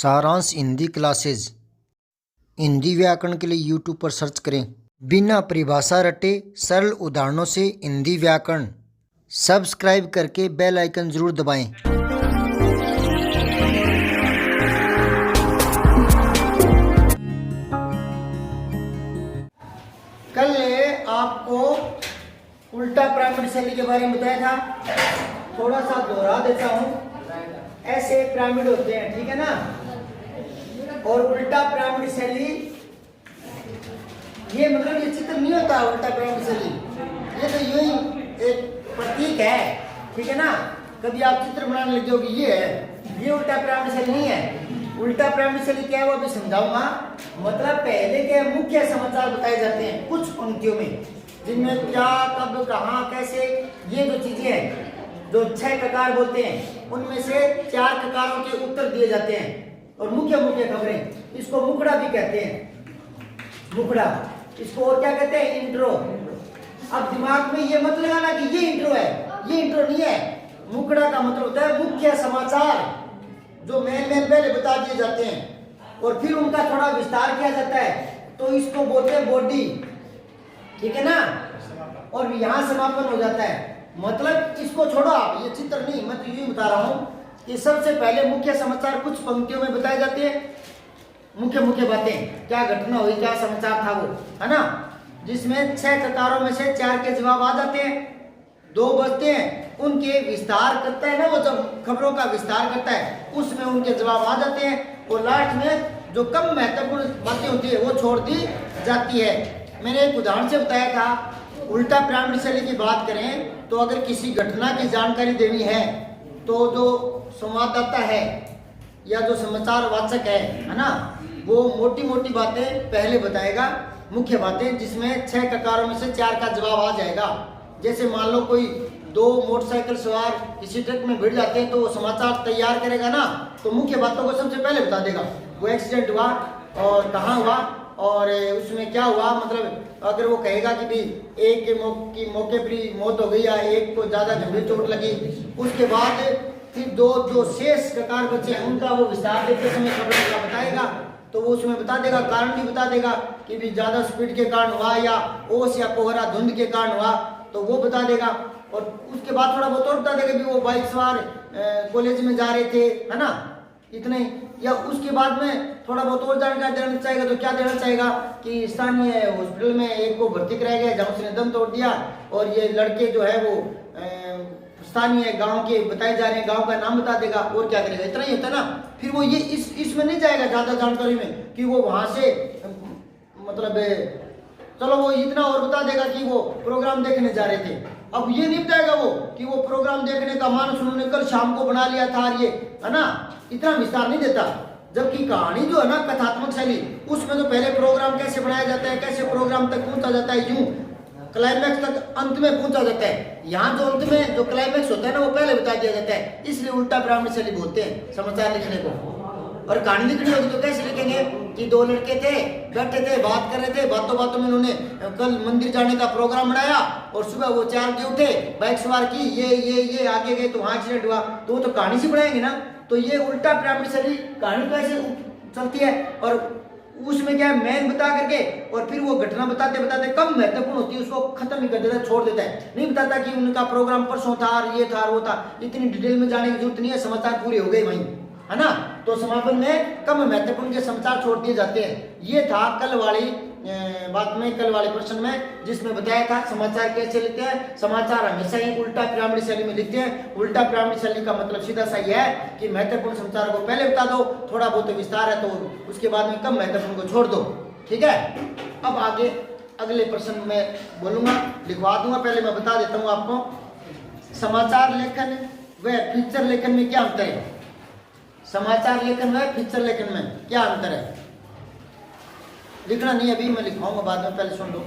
सारांश हिंदी क्लासेज हिंदी व्याकरण के लिए यूट्यूब पर सर्च करें। बिना परिभाषा रटे सरल उदाहरणों से हिंदी व्याकरण। सब्सक्राइब करके बेल आइकन जरूर दबाएं। कल आपको उल्टा पिरामिड शैली के बारे में बताया था, थोड़ा सा दोहरा देता हूँ। ऐसे पिरामिड होते हैं, ठीक है ना, और उल्टा पिरामिड शैली, ये मतलब ये चित्र नहीं होता उल्टा पिरामिड शैली, ये तो यूं ही एक प्रतीक है, ठीक है ना। कभी आप चित्र बनाने लग जाओगे, ये है, ये उल्टा पिरामिड शैली नहीं है। उल्टा पिरामिड शैली क्या है वो अभी समझाऊंगा। मतलब पहले के मुख्य समाचार बताए जाते हैं कुछ पंक्तियों में, जिनमें क्या, कब, कहाँ, कैसे, ये जो चीजें हैं, जो 6 ककार बोलते हैं, उनमें से 4 ककारों के उत्तर दिए जाते हैं और मुख्य मुख्य खबरें। इसको मुखड़ा भी कहते हैं, मुखड़ा। इसको और क्या कहते हैं? इंट्रो। अब दिमाग में ये मत लगाना कि ये इंट्रो है, ये इंट्रो नहीं है। मुखड़ा का मतलब होता है मुख्य समाचार, जो मेन पहले बता दिए जाते हैं और फिर उनका थोड़ा विस्तार किया जाता है, तो इसको बोलते हैं बॉडी, ठीक है ना। और यहां समापन हो जाता है। मतलब इसको छोड़ो आप, ये चित्र नहीं, मैं तो यूं बता रहा हूं कि सबसे पहले मुख्य समाचार कुछ पंक्तियों में बताए जाते हैं। मुख्य मुख्य बातें, क्या घटना हुई, क्या समाचार था वो, है ना, जिसमें 6 ककारों में से 4 के जवाब आ जाते हैं, 2 बचते हैं, उनके विस्तार करता है ना, वो जब खबरों का विस्तार करता है उसमें उनके जवाब आ जाते हैं, और लास्ट में जो कम महत्वपूर्ण बातें होती है वो छोड़ दी जाती है। मैंने एक उदाहरण से बताया था, उल्टा पिरामिड शैली की बात करें तो अगर किसी घटना की जानकारी देनी है तो जो संवाददाता है या जो समाचार वाचक है ना, वो मोटी मोटी बातें पहले बताएगा, मुख्य बातें, जिसमें 6 ककारों में से 4 का जवाब आ जाएगा। जैसे मान लो कोई 2 मोटरसाइकिल सवार किसी ट्रक में भिड़ जाते हैं, तो वो समाचार तैयार करेगा ना, तो मुख्य बातों को सबसे पहले बता देगा। वो एक्सीडेंट हुआ और कहाँ हुआ और उसमें क्या हुआ, मतलब अगर वो कहेगा कि भी एक की मौके पर ही मौत हो गई या एक को ज्यादा गंभीर चोट लगी, उसके बाद फिर 2 जो शेष ककार बचे उनका वो विस्तार देते समय खबर का बताएगा, तो वो उसमें बता देगा, कारण भी बता देगा कि भी ज्यादा स्पीड के कारण हुआ या ओस या कोहरा धुंध के कारण हुआ, तो वो बता देगा। और उसके बाद थोड़ा बहुत और बता देगा भी वो बाइक सवार कॉलेज में जा रहे थे, है ना, इतने। या उसके बाद में थोड़ा बहुत और जानकारी देना चाहेगा, तो क्या देना चाहेगा कि स्थानीय हॉस्पिटल में एक को भर्ती कराया गया जहाँ उसने दम तोड़ दिया, और ये लड़के जो है वो स्थानीय गांव के बताए जा रहे हैं, गांव का नाम बता देगा, और क्या करेगा, इतना ही होता है ना। फिर वो ये इसमें नहीं जाएगा ज्यादा जानकारी में कि वो वहां से मतलब चलो वो इतना और बता देगा कि वो प्रोग्राम देखने जा रहे थे। अब ये नहीं बताएगा वो कि वो प्रोग्राम देखने का मानस उन्होंने कल शाम को बना लिया था, ये है ना, इतना विस्तार नहीं देता। जबकि कहानी जो है ना, कथात्मक शैली, उसमें तो पहले प्रोग्राम कैसे बनाया जाता है, कैसे प्रोग्राम तक पहुंचा जाता है, यूं क्लाइमैक्स तक अंत में पहुंचा जाता है। यहाँ जो अंत में जो क्लाइमैक्स होता है ना, वो पहले बता दिया जाता है। इसलिए उल्टा पिरामिड शैली बोलते हैं समाचार लिखने को। और कहानी लिखनी होगी तो कैसे लिखेंगे कि 2 लड़के थे, बैठे थे, बात कर रहे थे, बातों बातों में उन्होंने कल मंदिर जाने का प्रोग्राम बनाया, और सुबह वो 4 बजे उठे, बाइक सवार की, ये आगे गए तो वहां एक्सीडेंट हुआ, तो वो तो कहानी से बनाएंगे ना। तो ये उल्टा पिरामिड शैली कहानी कैसे चलती है, और उसमें क्या है, मैन बता करके और फिर वो घटना बताते बताते कम महत्वपूर्ण होती है उसको खत्म ही कर देता है, छोड़ देता है, नहीं बताता कि उनका प्रोग्राम परसों था, ये था, वो था। इतनी डिटेल में जाने की जरूरत नहीं है, समाचार पूरे हो गए वहीं, है ना। तो समापन में कम महत्वपूर्ण के समाचार छोड़ दिए जाते हैं। ये था कल वाली बात में, कल वाले प्रश्न में, जिसमें बताया था समाचार कैसे लिखते हैं। समाचार हमेशा ही उल्टा पिरामिड शैली में लिखते हैं। उल्टा पिरामिड शैली का मतलब सीधा सा यह है कि महत्वपूर्ण समाचार को पहले बता दो, थोड़ा बहुत विस्तार है तो उसके बाद में कम महत्वपूर्ण को छोड़ दो, ठीक है। अब आगे अगले प्रश्न में बोलूंगा, लिखवा दूंगा, पहले मैं बता देता हूँ आपको। समाचार लेखन व फीचर लेखन में क्या अंतर है? समाचार लेखन व फीचर लेखन में क्या अंतर है? लिखना नहीं अभी, मैं लिखवाऊंगा बाद में, पहले सुन लो।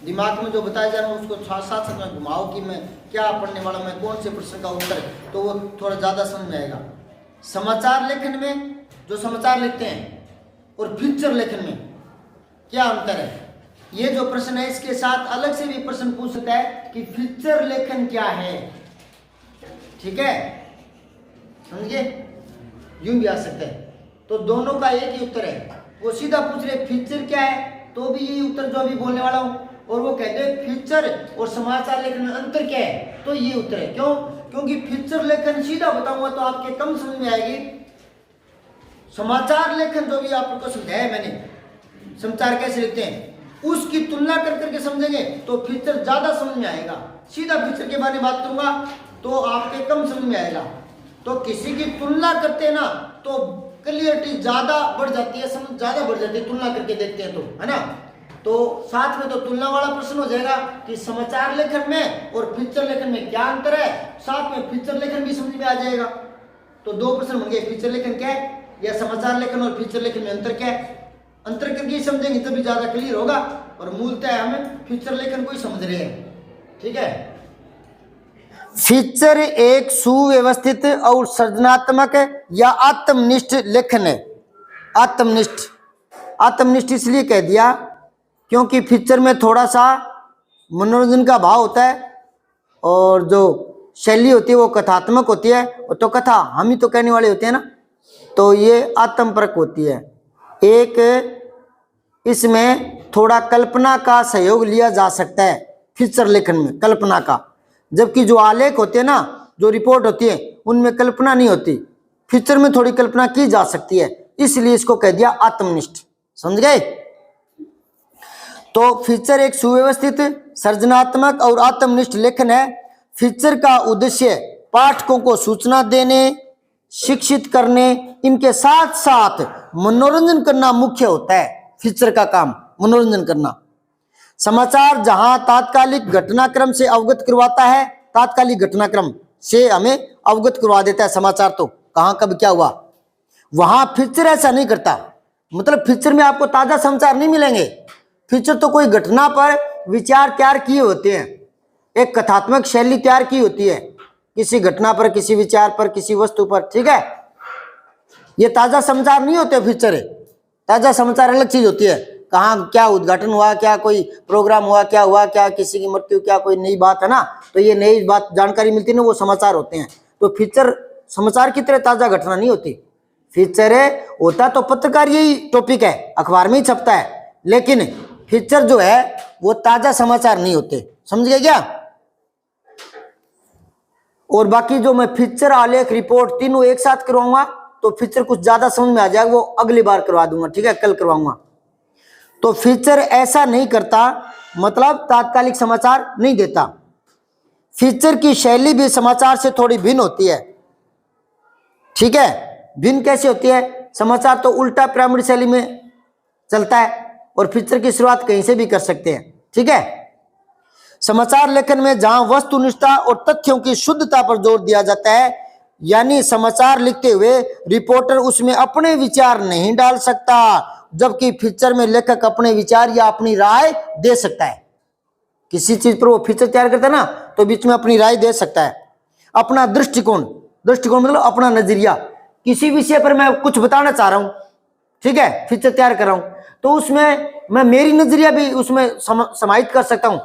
दिमाग में जो बताया जा रहा है उसको साथ साथ में घुमाओ कि मैं क्या पढ़ने वाला, मैं कौन से प्रश्न का उत्तर है, तो वो थोड़ा ज्यादा समझ में आएगा। समाचार लेखन में जो समाचार लिखते हैं और फीचर लेखन में क्या अंतर है? ये जो प्रश्न है इसके साथ अलग से भी प्रश्न पूछ सकता है कि फीचर लेखन क्या है, ठीक है, समझिए, यूं भी आ सकता है। तो दोनों का एक ही उत्तर है। वो सीधा पूछ रहे फीचर क्या है, तो भी यही उत्तर जो अभी बोलने वाला हूँ। और वो कहते हैं फीचर और समाचार लेखन में अंतर क्या है, तो ये उत्तर है। क्यों? क्योंकि फीचर लेखन सीधा बताऊंगा तो आपके कम समझ में आएगी। समाचार लेखन जो भी आपको समझाया मैंने, समाचार कैसे लिखते हैं उसकी तुलना कर करके समझेंगे तो फीचर ज्यादा समझ में आएगा। सीधा फीचर के बारे में बात करूंगा तो आपके कम समझ में आएगा। तो किसी की तुलना करते हैं ना तो क्लियरिटी ज्यादा बढ़ जाती है, समझ ज्यादा बढ़ जाती है, तुलना करके देखते हैं तो, है ना। तो साथ में तो तुलना वाला प्रश्न हो जाएगा कि समाचार लेखन में और फीचर लेखन में क्या अंतर है, साथ में फीचर लेखन भी समझ में आ जाएगा। तो दो प्रश्न बन गए, फीचर लेखन क्या है या समाचार लेखन और फीचर लेखन में अंतर क्या है। अंतर करके समझेंगे तभी ज्यादा क्लियर होगा। और मूलतः हमें फीचर लेखन को ही समझ रहे हैं, ठीक है। फीचर एक सुव्यवस्थित और सृजनात्मक या आत्मनिष्ठ लेखन है। आत्मनिष्ठ इसलिए कह दिया क्योंकि फीचर में थोड़ा सा मनोरंजन का भाव होता है और जो शैली होती है वो कथात्मक होती है। तो कथा हम ही तो कहने वाले होते हैं ना, तो ये आत्मपरक होती है। एक इसमें थोड़ा कल्पना का सहयोग लिया जा सकता है फीचर लेखन में, कल्पना का। जबकि जो आलेख होते हैं ना, जो रिपोर्ट होती है उनमें कल्पना नहीं होती, फीचर में थोड़ी कल्पना की जा सकती है, इसलिए इसको कह दिया आत्मनिष्ठ। समझ गए? तो फीचर एक सुव्यवस्थित, सृजनात्मक और आत्मनिष्ठ लेखन है। फीचर का उद्देश्य पाठकों को सूचना देने, शिक्षित करने, इनके साथ साथ मनोरंजन करना मुख्य होता है। फीचर का काम मनोरंजन करना। समाचार जहां तात्कालिक घटनाक्रम से अवगत करवाता है, तात्कालिक घटनाक्रम से हमें अवगत करवा देता है समाचार, तो कहां कब क्या हुआ, वहां फीचर ऐसा नहीं करता। मतलब फीचर में आपको ताजा समाचार नहीं मिलेंगे। फीचर तो कोई घटना पर विचार तैयार किए होते हैं, एक कथात्मक शैली तैयार की होती है किसी घटना पर, किसी विचार पर, किसी वस्तु पर, ठीक है। ये ताजा समाचार नहीं होते फीचर है। ताजा समाचार अलग चीज होती है, कहाँ क्या उद्घाटन हुआ, क्या कोई प्रोग्राम हुआ, क्या हुआ, क्या किसी की मृत्यु, क्या कोई नई बात है ना, तो ये नई बात जानकारी मिलती है ना, वो समाचार होते हैं। तो फीचर समाचार की तरह ताजा घटना नहीं होती। फीचर है होता तो पत्रकार यही टॉपिक है, अखबार में ही छपता है, लेकिन फीचर जो है वो ताजा समाचार नहीं होते। समझ गए क्या? और बाकी जो मैं फीचर, आलेख, रिपोर्ट तीनों एक साथ करवाऊंगा तो फीचर कुछ ज्यादा समझ में आ जाएगा, वो अगली बार करवा दूंगा, ठीक है, कल करवाऊंगा। तो फीचर ऐसा नहीं करता, मतलब तात्कालिक समाचार नहीं देता। फीचर की शैली भी समाचार से थोड़ी भिन्न होती है, ठीक है। भिन्न कैसे होती है? समाचार तो उल्टा पिरामिड शैली में चलता है और फीचर की शुरुआत कहीं से भी कर सकते हैं, ठीक है। समाचार लेखन में जहां वस्तुनिष्ठता और तथ्यों की शुद्धता पर जोर दिया जाता है, यानी समाचार लिखते हुए रिपोर्टर उसमें अपने विचार नहीं डाल सकता, जबकि फीचर में लेखक अपने विचार या अपनी राय दे सकता है। किसी चीज पर वो फीचर तैयार करता है ना, तो बीच में अपनी राय दे सकता है। अपना दृष्टिकोण मतलब अपना नजरिया, किसी विषय पर मैं कुछ बताना चाह रहा हूं, ठीक है, फीचर तैयार कर रहा हूं, तो उसमें मैं मेरी नजरिया भी उसमें समाहित कर सकता हूं।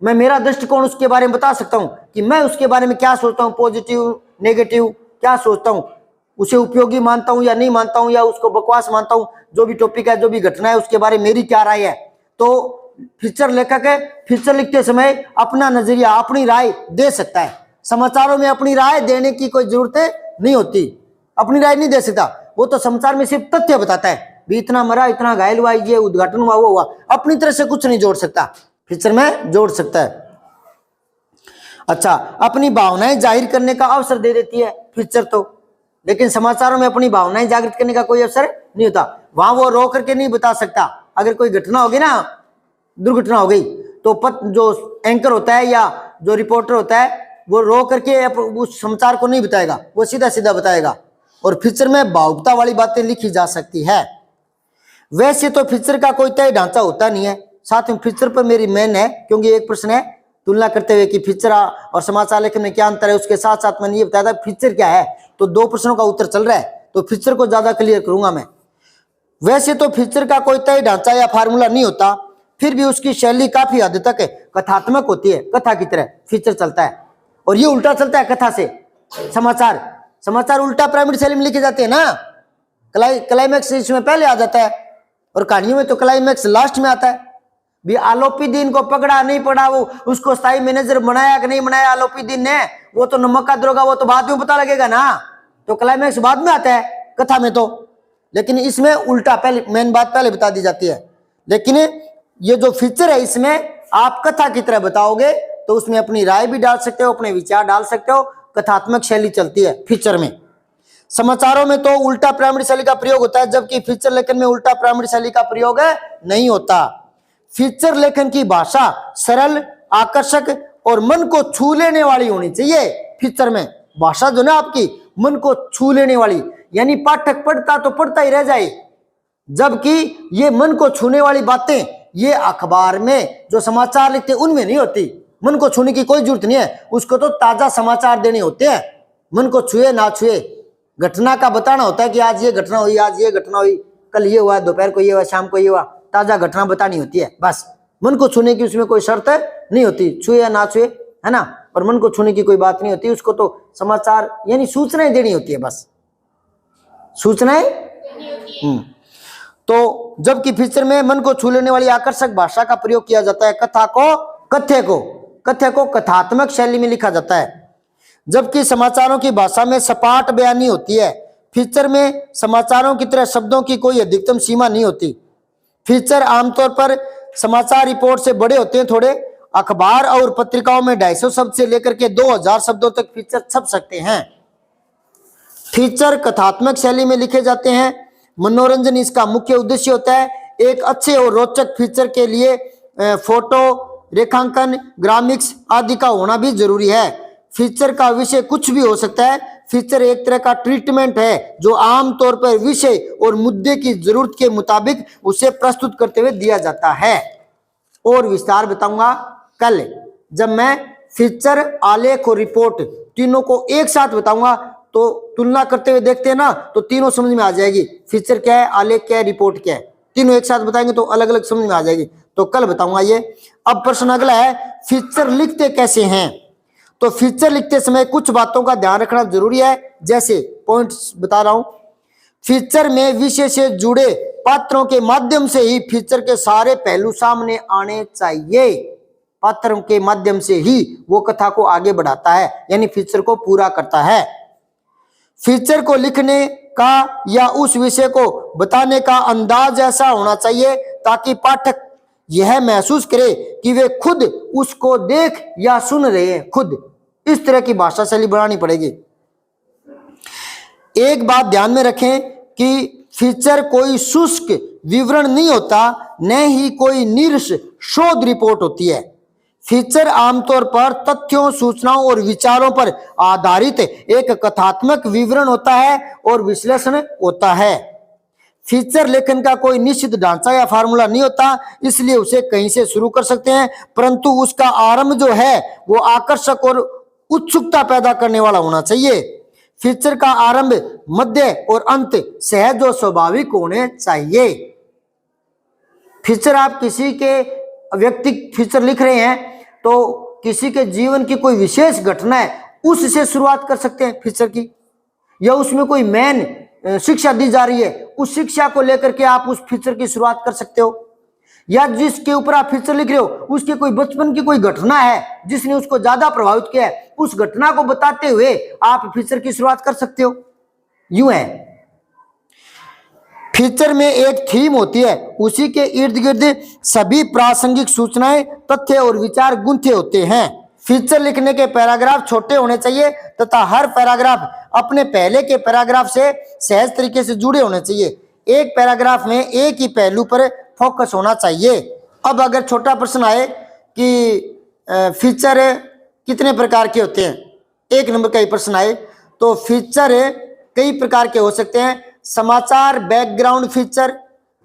मैं मेरा दृष्टिकोण उसके बारे में बता सकता हूं कि मैं उसके बारे में क्या सोचता हूं, पॉजिटिव नेगेटिव क्या सोचता हूं, उसे उपयोगी मानता हूं या नहीं मानता हूं, या उसको बकवास मानता हूं। जो भी टॉपिक है, जो भी घटना है, उसके बारे में मेरी क्या राय है। तो फीचर लेखक है, फीचर लिखते समय अपना नजरिया, अपनी राय दे सकता है। समाचारों में अपनी राय देने की कोई जरूरत नहीं होती, अपनी राय नहीं दे सकता। वो तो समाचार में सिर्फ तथ्य बताता है, भी इतना मरा, इतना घायल हुआ, ये उद्घाटन हुआ, वो हुआ, अपनी तरह से कुछ नहीं जोड़ सकता। फीचर में जोड़ सकता है। अच्छा, अपनी भावनाएं जाहिर करने का अवसर दे देती है फीचर तो, लेकिन समाचारों में अपनी भावनाएं जागृत करने का कोई अवसर नहीं होता। वहां वो रो करके नहीं बता सकता। अगर कोई घटना होगी ना, दुर्घटना हो गई, तो जो एंकर होता है या जो रिपोर्टर होता है, वो रो करके उस समाचार को नहीं बताएगा, वो सीधा सीधा बताएगा। और फीचर में भावुकता वाली बातें लिखी जा सकती है। वैसे तो फीचर का कोई तय ढांचा होता नहीं है। साथ में फीचर पर मेरी मेन है, क्योंकि एक प्रश्न है तुलना करते हुए कि फीचर और समाचार लेखन में क्या अंतर है, उसके साथ साथ मैंने ये बताया था फीचर क्या है, तो दो प्रश्नों का उत्तर चल रहा है, तो फीचर को ज्यादा क्लियर करूंगा मैं। वैसे तो फीचर का कोई तय ढांचा या फार्मूला नहीं होता, फिर भी उसकी शैली काफी हद तक कथात्मक होती है, कथा की तरह फीचर चलता है। और ये उल्टा चलता है कथा से। समाचार उल्टा पिरामिड शैली में लिखे जाते हैं ना, क्लाइमैक्स इसमें पहले आ जाता है, और कहानियों में तो क्लाइमैक्स लास्ट में आता है। भी आलोपीदीन को पकड़ा नहीं पड़ा, वो उसको स्थायी मैनेजर बनाया कि नहीं बनाया आलोपीदीन ने, वो तो नमक का दरोगा, वो तो बाद में पता लगेगा ना, तो क्लाइमैक्स बाद में आता है कथा में तो। लेकिन इसमें उल्टा, पहले मेन बात पहले बता दी जाती है। लेकिन ये जो फीचर है इसमें आप कथा की तरह बताओगे तो उसमें अपनी राय भी डाल सकते हो, अपने विचार डाल सकते हो, कथात्मक शैली चलती है फीचर में। समाचारों में तो उल्टा प्राइमरी शैली का प्रयोग होता है, जबकि फीचर लेखन में उल्टा प्राइमरी शैली का प्रयोग नहीं होता। फीचर लेखन की भाषा सरल, आकर्षक और मन को छू लेने वाली होनी चाहिए। फीचर में भाषा जो ना आपकी मन को छू लेने वाली, यानी पाठक पढ़ता तो पढ़ता ही रह जाए, जबकि ये मन को छूने वाली बातें ये अखबार में जो समाचार लिखते हैं उनमें नहीं होती। मन को छूने की कोई जरूरत नहीं है, उसको तो ताजा समाचार देने होते हैं। मन को छुए ना छुए, घटना का बताना होता है कि आज ये घटना हुई, आज ये घटना हुई, कल ये हुआ, दोपहर को ये हुआ, शाम को ये हुआ, ताजा घटना बतानी होती है बस। मन को छूने की उसमें कोई शर्त नहीं होती, छुए या ना छुए, है ना। और मन को छूने की कोई बात नहीं होती, उसको तो समाचार यानी सूचनाएं देनी होती है, बस सूचनाएं। तो जबकि फीचर में मन को छू लेने वाली आकर्षक भाषा का प्रयोग किया जाता है, कथ्य को कथात्मक शैली में लिखा जाता है, जबकि समाचारों की भाषा में सपाट बयानी होती है। फीचर में समाचारों की तरह शब्दों की कोई अधिकतम सीमा नहीं होती। फीचर आमतौर पर समाचार रिपोर्ट से बड़े होते हैं थोड़े। अखबार और पत्रिकाओं में 250 शब्द से लेकर के 2000 शब्दों तक फीचर छप सकते हैं। फीचर कथात्मक शैली में लिखे जाते हैं। मनोरंजन इसका मुख्य उद्देश्य होता है। एक अच्छे और रोचक फीचर के लिए फोटो, रेखांकन, ग्राफिक्स आदि का होना भी जरूरी है। फीचर का विषय कुछ भी हो सकता है। फीचर एक तरह का ट्रीटमेंट है जो आमतौर पर विषय और मुद्दे की जरूरत के मुताबिक उसे प्रस्तुत करते हुए दिया जाता है। और विस्तार बताऊंगा कल, जब मैं फीचर, आलेख और रिपोर्ट तीनों को एक साथ बताऊंगा तो तुलना करते हुए देखते हैं ना, तो तीनों समझ में आ जाएगी। फीचर क्या है, आलेख क्या है, रिपोर्ट क्या है, तीनों एक साथ बताएंगे तो अलग अलग समझ में आ जाएगी। तो कल बताऊंगा ये। अब प्रश्न अगला है, फीचर लिखते कैसे हैं। तो फीचर लिखते समय कुछ बातों का ध्यान रखना जरूरी है, जैसे पॉइंट्स बता रहा हूं। फीचर में विषय से जुड़े पात्रों के माध्यम से ही फीचर के सारे पहलू सामने आने चाहिए। पात्रों के माध्यम से ही वो कथा को आगे बढ़ाता है, यानी फीचर को पूरा करता है। फीचर को लिखने का या उस विषय को बताने का अंदाज ऐसा होना चाहिए ताकि पाठक यह महसूस करे कि वे खुद उसको देख या सुन रहे हैं। खुद इस तरह की भाषा शैली बनानी पड़ेगी। एक बात ध्यान में रखें कि फीचर कोई शुष्क विवरण नहीं होता, न ही कोई निरस शोध रिपोर्ट होती है। फीचर आमतौर पर तथ्यों, सूचनाओं और विचारों पर आधारित एक कथात्मक विवरण होता है और विश्लेषण होता है। फीचर लेखन का कोई निश्चित ढांचा या फार्मूला नहीं होता, इसलिए उसे कहीं से शुरू कर सकते हैं, परंतु उसका आरंभ जो है वो आकर्षक और उत्सुकता पैदा करने वाला होना चाहिए। फीचर का आरंभ, मध्य और अंत सहज और स्वाभाविक होने चाहिए। फीचर आप किसी के व्यक्ति फीचर लिख रहे हैं तो किसी के जीवन की कोई विशेष घटना है उससे शुरुआत कर सकते हैं फीचर की, या उसमें कोई मेन शिक्षा दी जा रही है, उस शिक्षा को लेकर के आप उस फीचर की शुरुआत कर सकते हो। या जिसके ऊपर आप फीचर लिख रहे हो उसके कोई बचपन की कोई घटना है जिसने उसको ज्यादा प्रभावित किया है, उस घटना को बताते हुए आप फीचर की शुरुआत कर सकते हो। यूं है। फीचर में एक थीम होती है, उसी के इर्द गिर्द सभी प्रासंगिक सूचनाएं, तथ्य और विचार गुंथे होते हैं। फीचर लिखने के पैराग्राफ छोटे होने चाहिए तथा हर पैराग्राफ अपने पहले के पैराग्राफ से सहज तरीके से जुड़े होने चाहिए। एक पैराग्राफ में एक ही पहलू पर फोकस होना चाहिए। अब अगर छोटा प्रश्न आए कि फीचर कितने प्रकार के होते हैं, 1 नंबर का ही प्रश्न आए, तो फीचर कई प्रकार के हो सकते हैं। समाचार बैकग्राउंड फीचर,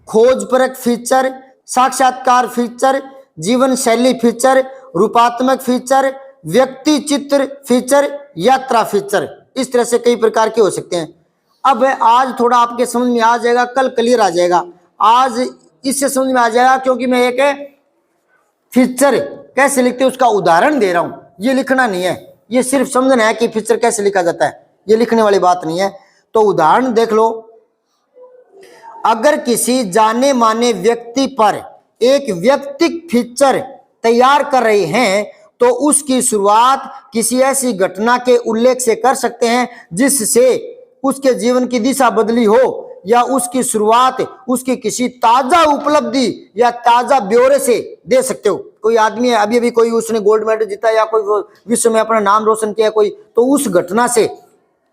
खोजपरक फीचर, साक्षात्कार फीचर, जीवन शैली फीचर, रूपात्मक फीचर, व्यक्ति चित्र फीचर, यात्रा फीचर, इस तरह से कई प्रकार के हो सकते हैं। अब आज थोड़ा आपके समझ में आ जाएगा, कल क्लियर आ जाएगा। आज इससे समझ में आ जाएगा क्योंकि मैं एक फीचर कैसे लिखते हैं उसका उदाहरण दे रहा हूं। ये लिखना नहीं है, ये सिर्फ समझना है कि फीचर कैसे लिखा जाता है, ये लिखने वाली बात नहीं है। तो उदाहरण देख लो। अगर किसी जाने माने व्यक्ति पर एक व्यक्तिगत फीचर तैयार कर रहे हैं तो उसकी शुरुआत किसी ऐसी घटना के उल्लेख से कर सकते हैं जिससे उसके जीवन की दिशा बदली हो, या उसकी शुरुआत उसकी किसी ताजा उपलब्धि या ताजा ब्यौरे से दे सकते हो। कोई आदमी है, अभी अभी कोई उसने गोल्ड मेडल जीता या कोई विश्व में अपना नाम रोशन किया कोई, तो उस घटना से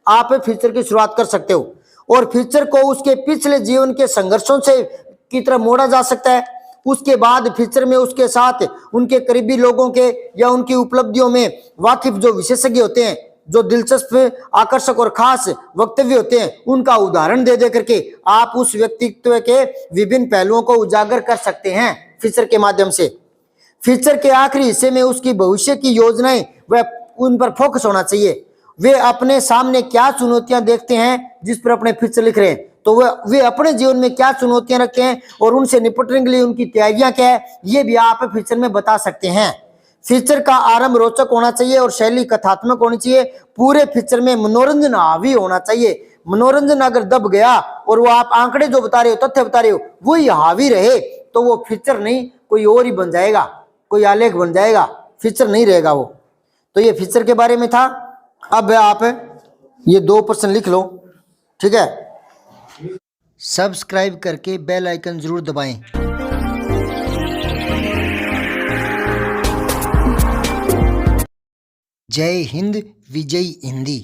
आप फीचर की शुरुआत कर सकते हो। और फीचर को उसके पिछले जीवन के संघर्षों से की तरफ मोड़ा जा सकता है। उसके बाद फीचर में उसके साथ उनके करीबी लोगों के या उनकी उपलब्धियों में वाकिफ जो विशेषज्ञ होते हैं, जो दिलचस्प, आकर्षक और खास वक्तव्य होते हैं, उनका उदाहरण दे करके आप उस व्यक्तित्व के विभिन्न पहलुओं को उजागर कर सकते हैं फीचर के माध्यम से। फीचर के आखिरी हिस्से में उसकी भविष्य की योजनाएं व उन पर फोकस होना चाहिए। वे अपने सामने क्या चुनौतियां देखते हैं जिस पर अपने फीचर लिख रहे हैं, तो वे अपने जीवन में क्या चुनौतियां रखते हैं और उनसे निपटने के लिए उनकी तैयारियां क्या है, ये भी आप फीचर में बता सकते हैं। फीचर का आरंभ रोचक होना चाहिए और शैली कथात्मक होनी चाहिए। पूरे फीचर में मनोरंजन हावी होना चाहिए। मनोरंजन अगर दब गया और वो आप आंकड़े जो बता रहे हो, तथ्य बता रहे हो, वही हावी रहे तो वो फीचर नहीं कोई और ही बन जाएगा, कोई आलेख बन जाएगा, फीचर नहीं रहेगा वो। तो ये फीचर के बारे में था। अब आप ये 2 प्रश्न लिख लो, ठीक है। सब्सक्राइब करके बेल आइकन जरूर दबाएं। जय हिंद, विजय हिंदी।